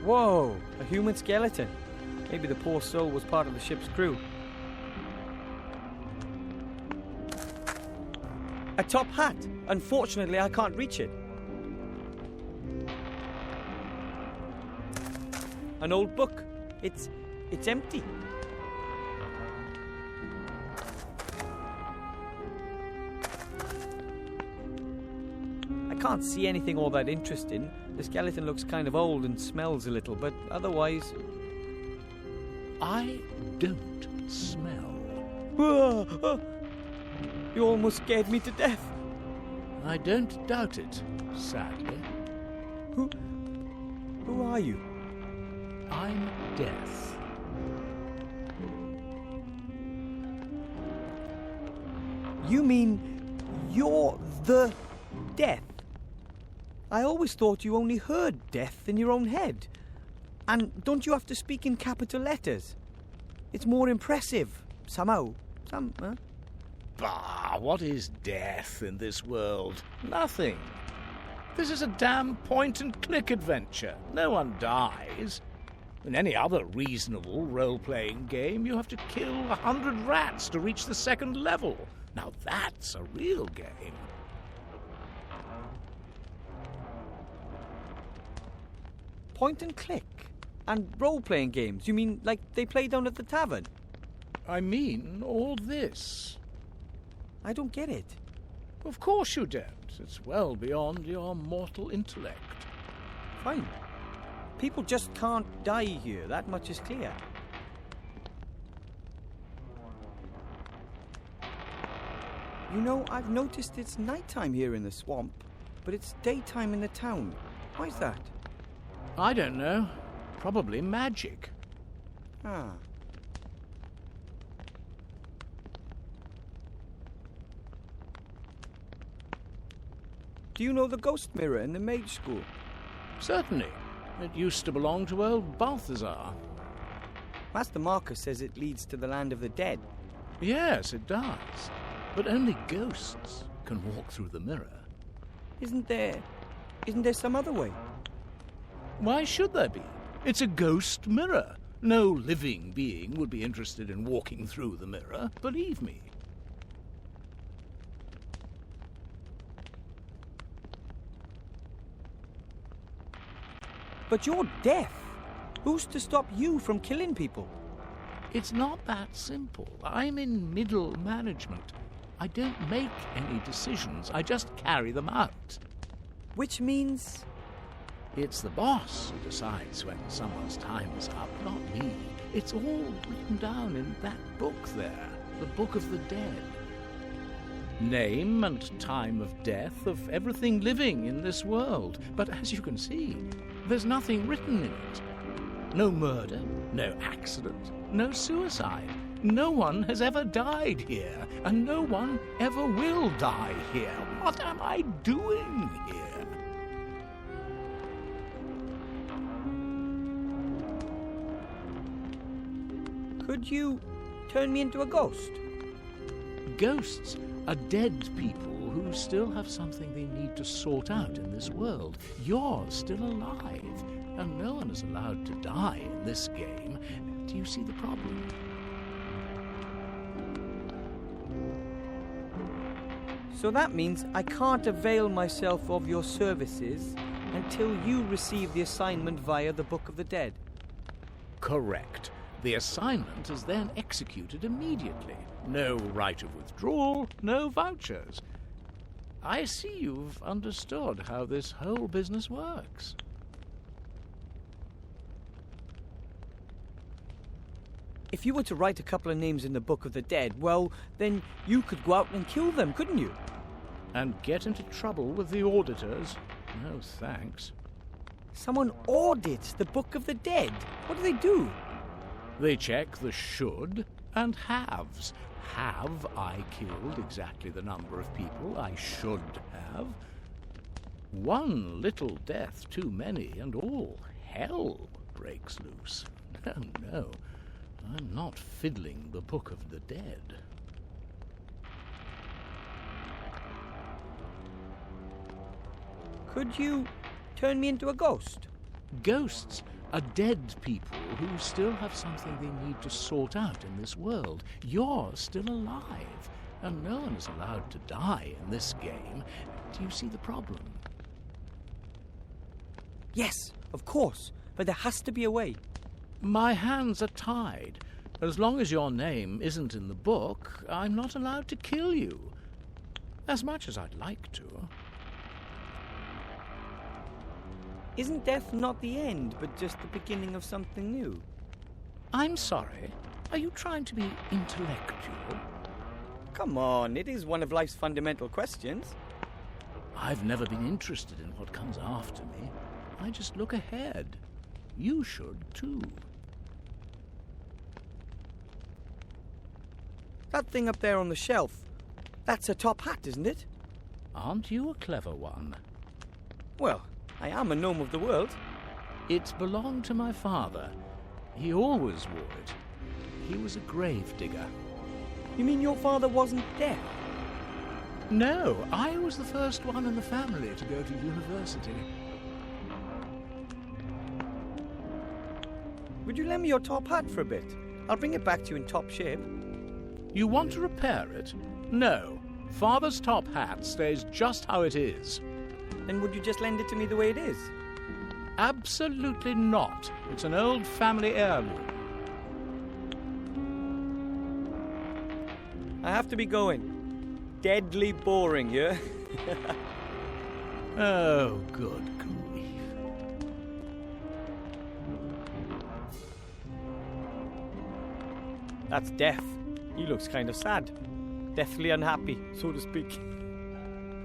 Whoa, a human skeleton. Maybe the poor soul was part of the ship's crew. A top hat. Unfortunately, I can't reach it. An old book. It's empty. I can't see anything all that interesting. The skeleton looks kind of old and smells a little, but otherwise... I don't smell. You almost scared me to death. I don't doubt it, sadly. Who are you? I'm Death. You mean you're the Death? I always thought you only heard death in your own head. And don't you have to speak in capital letters? It's more impressive, somehow. Huh? Bah, what is death in this world? Nothing. This is a damn point-and-click adventure. No one dies. In any other reasonable role-playing game, you have to kill 100 rats to reach the second level. Now that's a real game. Point and click? And role-playing games? You mean like they play down at the tavern? I mean all this. I don't get it. Of course you don't. It's well beyond your mortal intellect. Fine. People just can't die here, that much is clear. You know, I've noticed it's nighttime here in the swamp, but it's daytime in the town. Why's that? I don't know. Probably magic. Ah. Do you know the ghost mirror in the mage school? Certainly. It used to belong to old Balthazar. Master Marcus says it leads to the land of the dead. Yes, it does. But only ghosts can walk through the mirror. Isn't there some other way? Why should there be? It's a ghost mirror. No living being would be interested in walking through the mirror, believe me. But you're deaf. Who's to stop you from killing people? It's not that simple. I'm in middle management. I don't make any decisions. I just carry them out. Which means... It's the boss who decides when someone's time is up, not me. It's all written down in that book there, the Book of the Dead. Name and time of death of everything living in this world. But as you can see, there's nothing written in it. No murder, no accident, no suicide. No one has ever died here, and no one ever will die here. What am I doing here? Could you turn me into a ghost? Ghosts are dead people who still have something they need to sort out in this world. You're still alive, and no one is allowed to die in this game. Do you see the problem? So that means I can't avail myself of your services until you receive the assignment via the Book of the Dead. Correct. The assignment is then executed immediately. No right of withdrawal, no vouchers. I see you've understood how this whole business works. If you were to write a couple of names in the Book of the Dead, well, then you could go out and kill them, couldn't you? And get into trouble with the auditors? No thanks. Someone audits the Book of the Dead. What do they do? They check the should and haves. Have I killed exactly the number of people I should have? One little death too many and all hell breaks loose. No, I'm not fiddling the Book of the Dead. Could you turn me into a ghost? Ghosts are dead people who still have something they need to sort out in this world. You're still alive, and no one is allowed to die in this game. Do you see the problem? Yes, of course, but there has to be a way. My hands are tied. As long as your name isn't in the book, I'm not allowed to kill you. As much as I'd like to. Isn't death not the end, but just the beginning of something new? I'm sorry. Are you trying to be intellectual? Come on, it is one of life's fundamental questions. I've never been interested in what comes after me. I just look ahead. You should, too. That thing up there on the shelf, that's a top hat, isn't it? Aren't you a clever one? Well, I am a gnome of the world. It belonged to my father. He always wore it. He was a grave digger. You mean your father wasn't deaf? No, I was the first one in the family to go to university. Would you lend me your top hat for a bit? I'll bring it back to you in top shape. You want to repair it? No. Father's top hat stays just how it is. Then would you just lend it to me the way it is? Absolutely not. It's an old family heirloom. I have to be going. Deadly boring, yeah? Oh, good grief. That's Death. He looks kind of sad. Deathly unhappy, so to speak.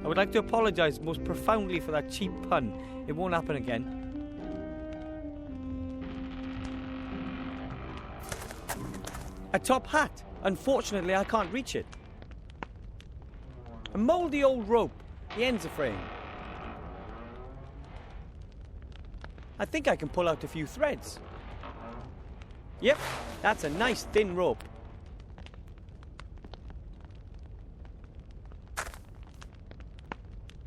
I would like to apologise most profoundly for that cheap pun. It won't happen again. A top hat. Unfortunately, I can't reach it. A mouldy old rope. The ends are fraying. I think I can pull out a few threads. Yep, that's a nice thin rope.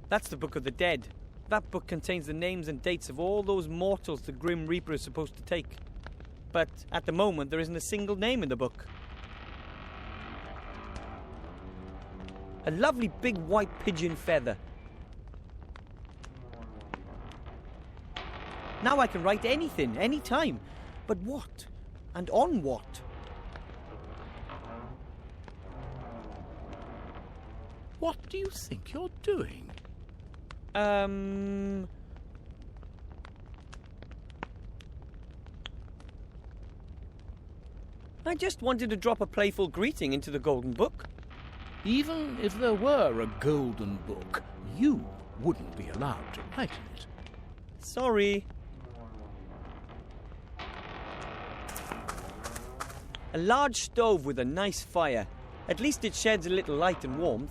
That's the Book of the Dead. That book contains the names and dates of all those mortals the Grim Reaper is supposed to take. But at the moment, there isn't a single name in the book. A lovely big white pigeon feather. Now I can write anything, anytime. But what? And on what? What do you think you're doing? I just wanted to drop a playful greeting into the Golden Book. Even if there were a golden book, you wouldn't be allowed to write in it. Sorry. A large stove with a nice fire. At least it sheds a little light and warmth.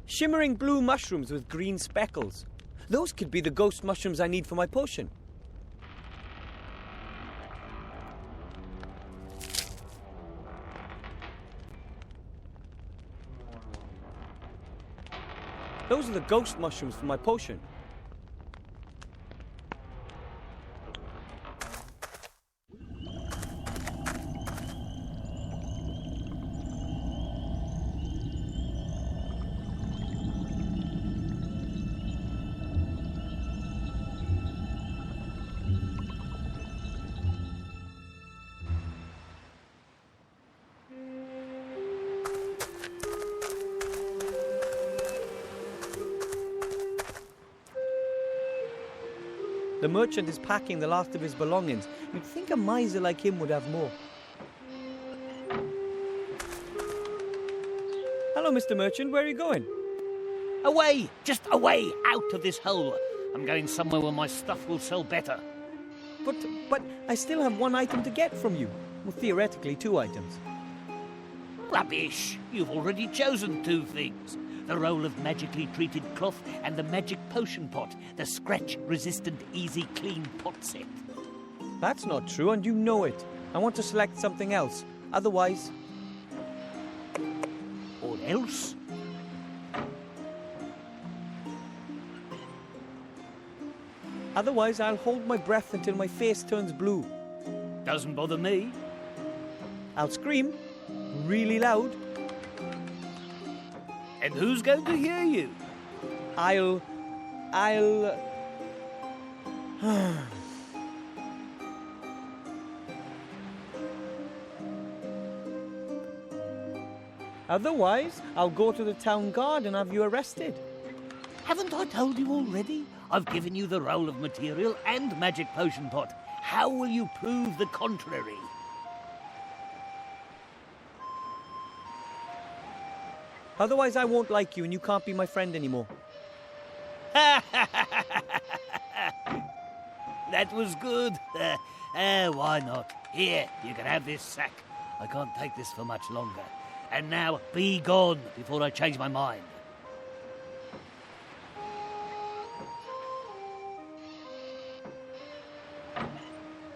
Shimmering blue mushrooms with green speckles. Those could be the ghost mushrooms I need for my potion. Those are the ghost mushrooms for my potion. The merchant is packing the last of his belongings. You'd think a miser like him would have more. Hello, Mr. Merchant. Where are you going? Away! Just away! Out of this hole! I'm going somewhere where my stuff will sell better. But I still have one item to get from you. Well, theoretically, 2 items. Rubbish! You've already chosen 2 things. The roll of magically treated cloth and the magic potion pot. The scratch-resistant, easy, clean pot set. That's not true, and you know it. I want to select something else. Otherwise... else? Otherwise, I'll hold my breath until my face turns blue. Doesn't bother me. I'll scream really loud. And who's going to hear you? I'll... Otherwise, I'll go to the town guard and have you arrested. Haven't I told you already? I've given you the roll of material and magic potion pot. How will you prove the contrary? Otherwise, I won't like you and you can't be my friend anymore. That was good. Why not? Here, you can have this sack. I can't take this for much longer. And now, be gone before I change my mind.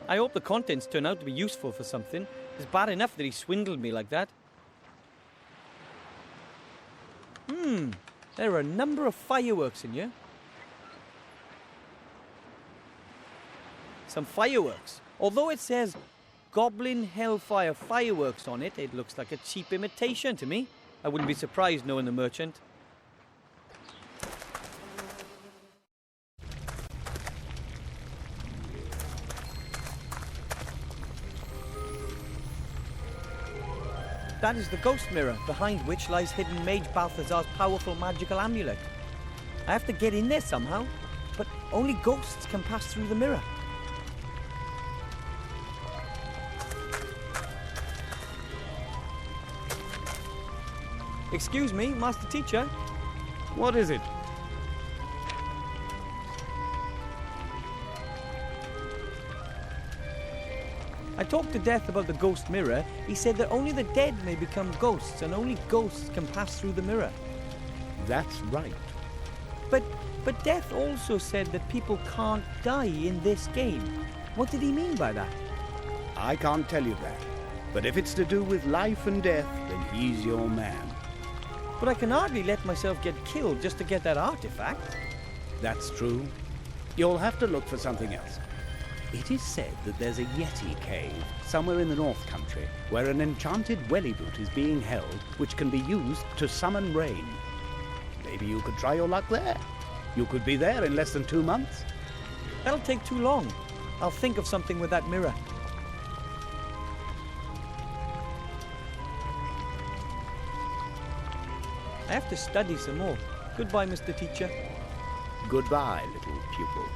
I hope the contents turn out to be useful for something. It's bad enough that he swindled me like that. There are a number of fireworks in here. Some fireworks. Although it says Goblin Hellfire Fireworks on it, it looks like a cheap imitation to me. I wouldn't be surprised knowing the merchant. That is the ghost mirror, behind which lies hidden Mage Balthazar's powerful magical amulet. I have to get in there somehow, but only ghosts can pass through the mirror. Excuse me, Master Teacher. What is it? I talked to Death about the ghost mirror. He said that only the dead may become ghosts, and only ghosts can pass through the mirror. That's right. But Death also said that people can't die in this game. What did he mean by that? I can't tell you that. But if it's to do with life and death, then he's your man. But I can hardly let myself get killed just to get that artifact. That's true. You'll have to look for something else. It is said that there's a Yeti cave somewhere in the North Country where an enchanted welly boot is being held which can be used to summon rain. Maybe you could try your luck there. You could be there in less than 2 months. That'll take too long. I'll think of something with that mirror. I have to study some more. Goodbye, Mr. Teacher. Goodbye, little pupil.